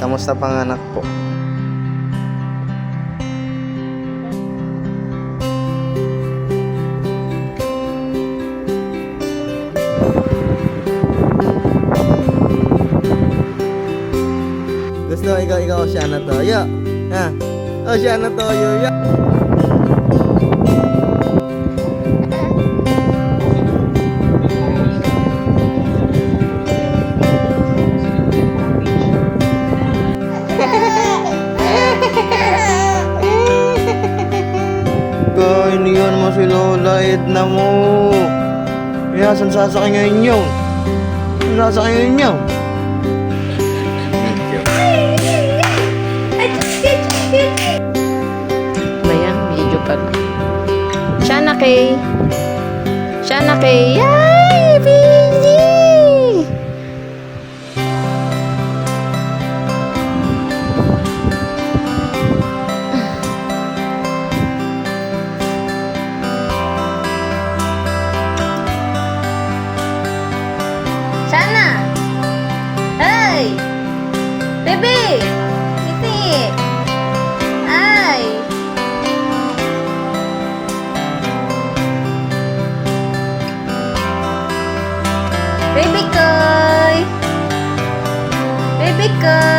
Kamusta panganak po? Gusto ikaw siya na toyo. Ha? O siya na toyo. Ya. Iniyan mo si Lola Edna mo. Kaya saan sasakay ngayon yun? Saan sasakay ngayon yun? Ayan, medyo pa. Siya na kay. Yay, baby! Sana! Hey! Baby! Sisi! Ay! Baby Koy! Baby Koy!